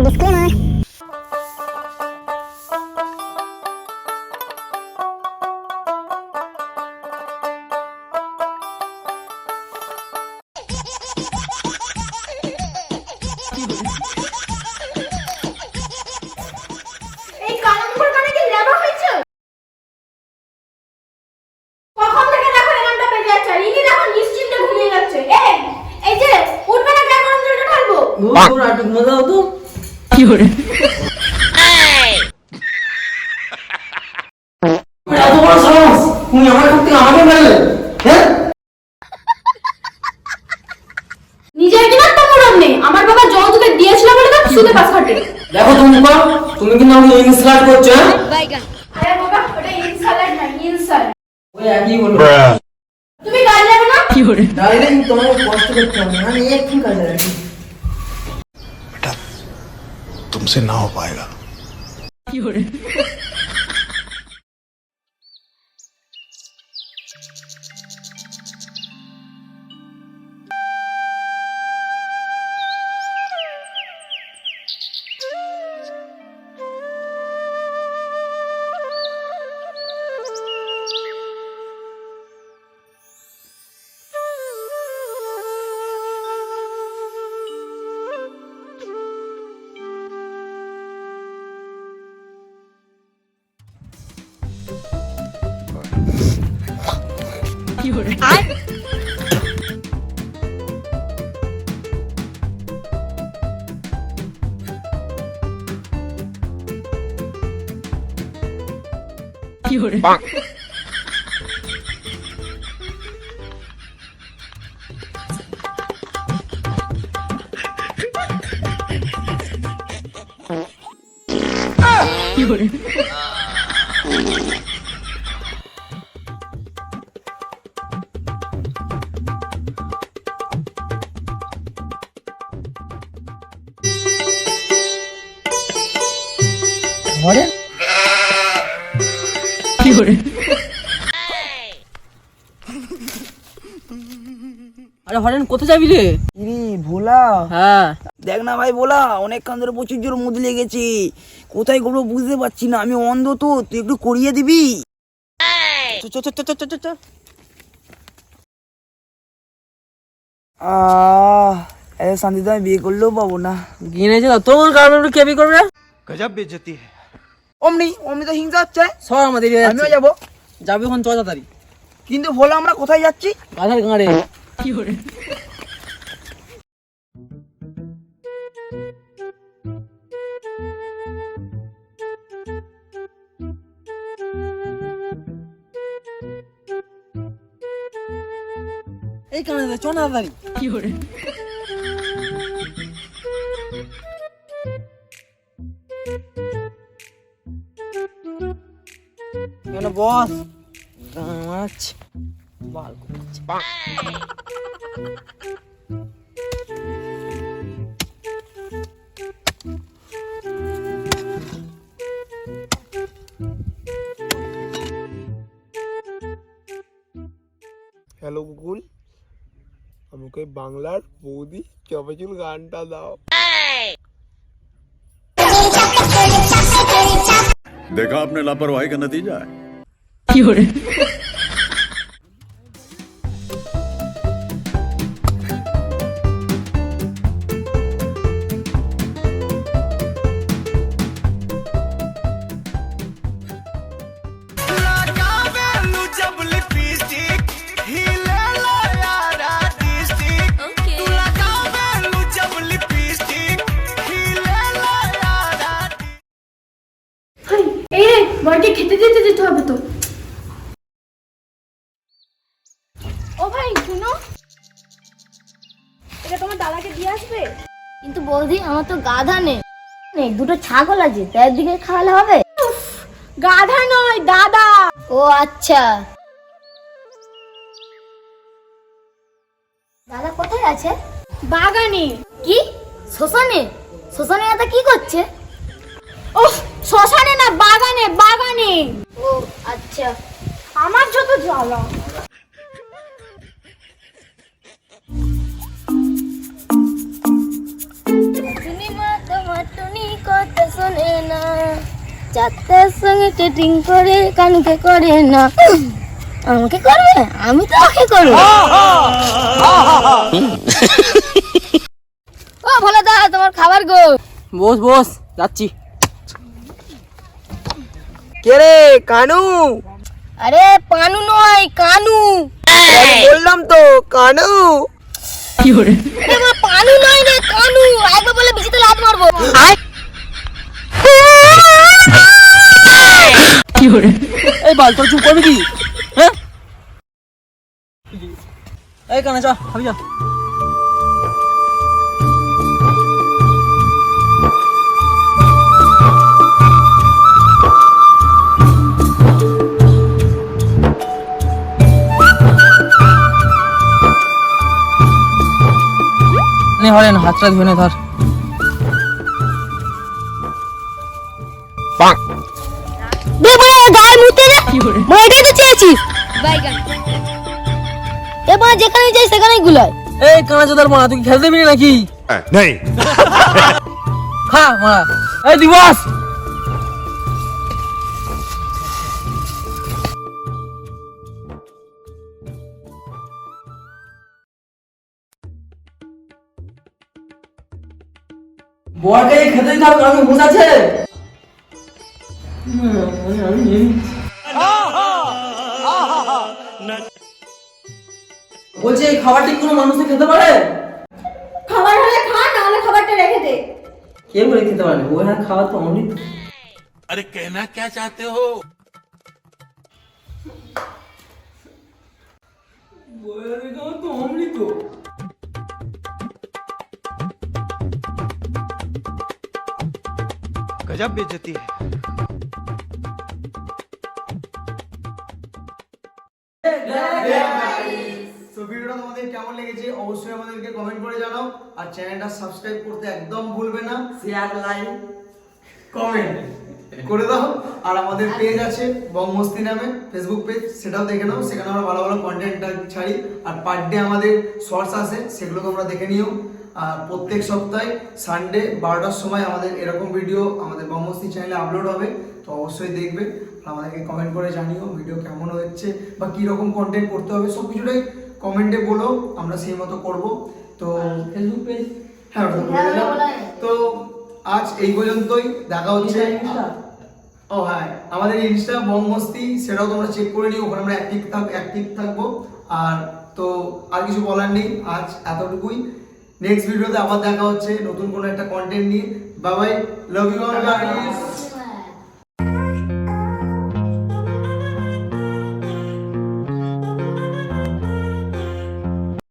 Disclaimer. এই কালামপুর কানে কি লেবা হয়েছে? কখন থেকে দেখো এরকমটা বেজে যাচ্ছে আর ইনি দেখো নিশ্চিন্তে ঘুমিয়ে যাচ্ছে। এই যে উঠবে না কেন জলটা ঢালবো? দূর একটু মজাও তো কি করে এত বড় সাহস তুমি আমার কাছ থেকে আমাকে মারলে হ্যাঁ নিজের কি না তোমার নেই। আমার বাবা যৌতুকে দিয়েছিল বলে তো সুদে পাস কাটে। দেখো তুমি কিন্তু আমাকে ইনসাল্ট করছো হ্যাঁ আরে বাবা ওটা ইনসাল্ট না ইনসাল্ট। ওই একই বলো তুমি কাজ যাবে না? কি করে ডাইরেক্ট তোমাকে কষ্ট করতে হবে আমি একটু কাজ রাখি बेटा तुमसे ना हो पाएगा কি করে কি করে কি করে কি করে হরেন কি করে আরে হরেন কোথায় যাবি রে ইরি ভোলা হ্যাঁ দেখ না ভাই ভোলা অনেকক্ষণ ধরে প্রচুর জোর মুদ লেগেছে কোথায় করবো বুঝতে পারছি না আমি অন্ধ তো তুই একটু করিয়ে দিবি চ চ চ চ চ চ চ এত শান্তিতে আমি বিয়ে করলেও পাবো না গিনেছে না তোর কারণে কে বি করবে না गजब बेइज्जती है অমনি অমনি তো হিংসা হচ্ছে সব আমাদের আমিও যাবো যাবে এখন 14 তারিখ কিন্তু ভোলা আমরা কোথায় যাচ্ছি গাধার গাঁড়ে কি করে এই কারণে চ না তাড়াতাড়ি কি করে এখানে বস গাছ বাল করছে হ্যালো গুগল আমাকে বাংলার বৌদি চপাচুল গানটা দাও। देखा आपने लापरवाही का नतीजा है কি করে এই রে বড়কে খেতে দিতে যেতে হবে তো। ও ভাই শুনো, এটা তোমার দাদাকে দিয়ে আসবে। কিন্তু বৌদি আমার তো গাধা নেই, দুটো ছাগল আছে, তার দিকে খাওয়ালে হবে? গাধা নয় দাদা। ও আচ্ছা, দাদা কোথায় আছে? বাগানে। কি শ্মশানে? শ্মশানে দাদা কি করছে? ওহ শ্মশানে না, বাগানে বাগানে। ও আচ্ছা, আমার যত জ্বালা। তুমি মা তোমার আপনি কথা শোনে না, চারটার সঙ্গে চেটিং করে কানুকে করে না। আমাকে করবে, আমি তো ওকে করবো। ও ভোলা দা, তোমার খাবার গো। বস বস, যাচ্ছি। কে রে, কানু? আরে পানু নয়, কানু। বললাম তো কানু। এবার পানু নয় রে, কানু। একবার বলে বিচিতে লাত মারবো। এই বাল, তোর চুপ করবি কি? হ্যাঁ, এই কানে চা খাবি যা। হরেন হাতটা ধুয়ে নে, ধর। গায়ে মুতে রে, এটাই তো চেয়েছিস। এবার যেখানে যাই সেখানেই গুলায়। এই কানা চোদার মা, তুই খেলতে দিবি নাকি? नहीं খা মা। এই দিবস, বড়কে খেতে দিতে হবে, আমি বুঝাচ্ছে। বলছি এই খাবার ঠিক কোনো মানুষ খেতে পারে? খাবার হলে খা, না হলে খাবারটা রেখে দে। কে বলে খেতে পারে? ও হ্যাঁ, খাওয়া তো অমৃত। अरे कहना क्या चाहते हो তো অমৃত। गजब बेइज्जती है তো ভিডিওটা তোমাদের কেমন লেগেছে অবশ্যই আমাদেরকে কমেন্ট করে জানাও, আর চ্যানেলটা সাবস্ক্রাইব করতে একদম ভুলবে না। শেয়ার, লাইক, কমেন্ট করে দাও। আর আমাদের পেজ আছে বংমস্তি নামে, ফেসবুক পেজ, সেটাও দেখে নাও। সেখানে আমরা ভালো ভালো কন্টেন্ট ছাড়ি, আর পার ডে আমাদের শর্টস আসে, সেগুলো তোমরা দেখে নিও। আর প্রত্যেক সপ্তাহে সানডে 12টার সময় আমাদের এরকম ভিডিও আমাদের বংমস্তি চ্যানেলে আপলোড হবে, তো অবশ্যই দেখবে। আর আমাদেরকে কমেন্ট করে জানিও ভিডিও কেমন হচ্ছে বা কী রকম কন্টেন্ট করতে হবে, সব কিছুটাই কমেন্টে বলো, আমরা সেই মতো করবো। তো ফেসবুক পেজ, হ্যাঁ, ওটা তো বলে দিলাম। তো আজ এই পর্যন্তই, দেখা হচ্ছে। ও হ্যাঁ, আমাদের ইনস্টা বংমস্তি, সেটাও তোমরা চেক করে নিও, ওখানে আমরা অ্যাক্টিভ থাকবো। আর তো আর কিছু বলার নেই, আজ এতটুকুই। নেক্সট ভিডিওতে আবার দেখা হচ্ছে নতুন কোনো একটা কন্টেন্ট নিয়ে। Bye bye, love you all guys.